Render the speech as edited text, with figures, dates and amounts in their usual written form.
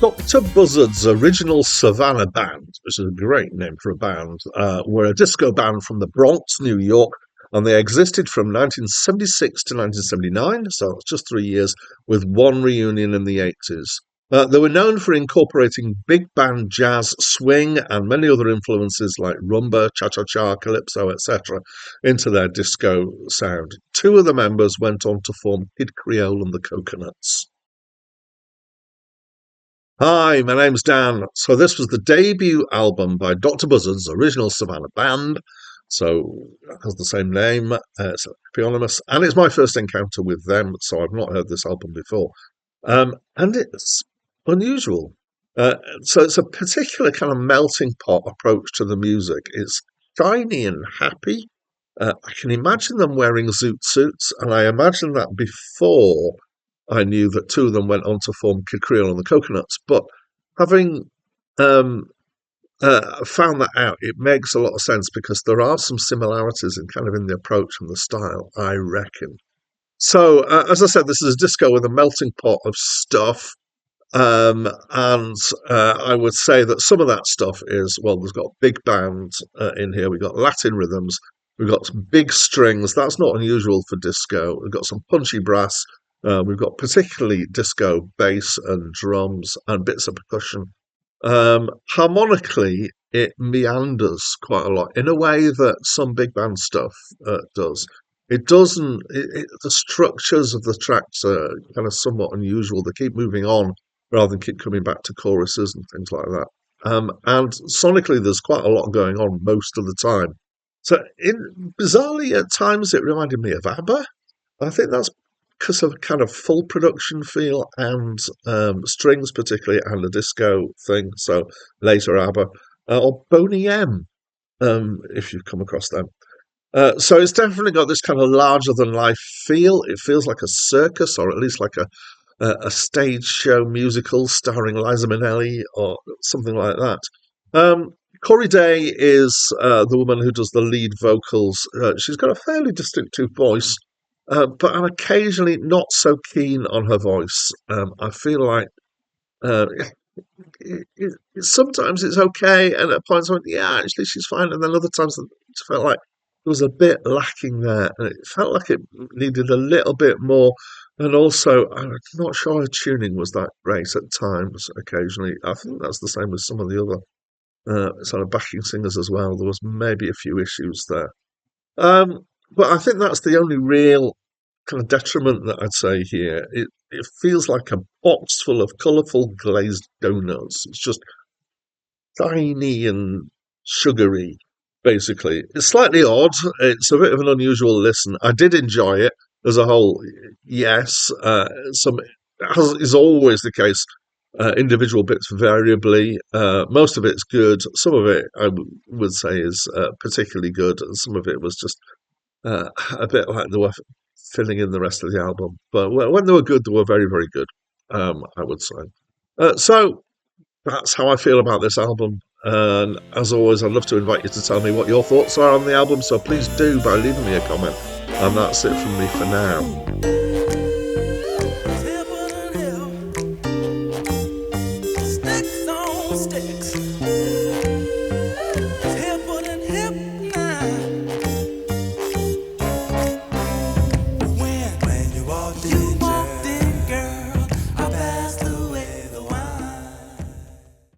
Dr. Buzzard's original Savannah band, which is a great name for a band, were a disco band from the Bronx, New York, and they existed from 1976 to 1979, so it's just 3 years, with one reunion in the 80s. They were known for incorporating big band jazz, swing, and many other influences like rumba, cha-cha-cha, calypso, etc., into their disco sound. Two of the members went on to form Kid Creole and the Coconuts. Hi, my name's Dan. So this was the debut album by Dr. Buzzard's original Savannah band. So it has the same name, it's eponymous, and it's my first encounter with them, so I've not heard this album before. And it's unusual. So it's a particular kind of melting pot approach to the music. It's shiny and happy. I can imagine them wearing zoot suits, and I imagine that before I knew that two of them went on to form Kid Creole and the Coconuts. But having found that out, it makes a lot of sense because there are some similarities in the approach and the style, I reckon. So, as I said, this is a disco with a melting pot of stuff. And I would say that some of that stuff is, well, there's got big bands in here. We've got Latin rhythms. We've got some big strings. That's not unusual for disco. We've got some punchy brass. We've got particularly disco bass and drums and bits of percussion. Harmonically, it meanders quite a lot in a way that some big band stuff does. It doesn't. The structures of the tracks are kind of somewhat unusual. They keep moving on rather than keep coming back to choruses and things like that. And sonically, there's quite a lot going on most of the time. So, bizarrely, at times, it reminded me of ABBA. I think that's because of kind of full production feel and strings particularly and the disco thing. So later ABBA or Boney M, if you've come across them. So it's definitely got this kind of larger than life feel. It feels like a circus, or at least like a stage show musical starring Liza Minnelli or something like that. Corey Day is the woman who does the lead vocals. She's got a fairly distinctive voice. But I'm occasionally not so keen on her voice. I feel like sometimes it's okay, and at points I went, yeah, actually she's fine, and then other times it felt like there was a bit lacking there, and it felt like it needed a little bit more. And also, I'm not sure her tuning was that great at times. Occasionally, I think that's the same with some of the other sort of backing singers as well. There was maybe a few issues there. But I think that's the only real kind of detriment that I'd say here. It feels like a box full of colourful glazed donuts. It's just tiny and sugary, basically. It's slightly odd. It's a bit of an unusual listen. I did enjoy it as a whole, yes. Some, as is always the case, individual bits variably. Most of it's good. Some of it, I would say, is particularly good. And some of it was just a bit like they were filling in the rest of the album. But when they were good, they were very, very good, I would say. So that's how I feel about this album. And as always, I'd love to invite you to tell me what your thoughts are on the album. So please do by leaving me a comment. And that's it from me for now. When you walk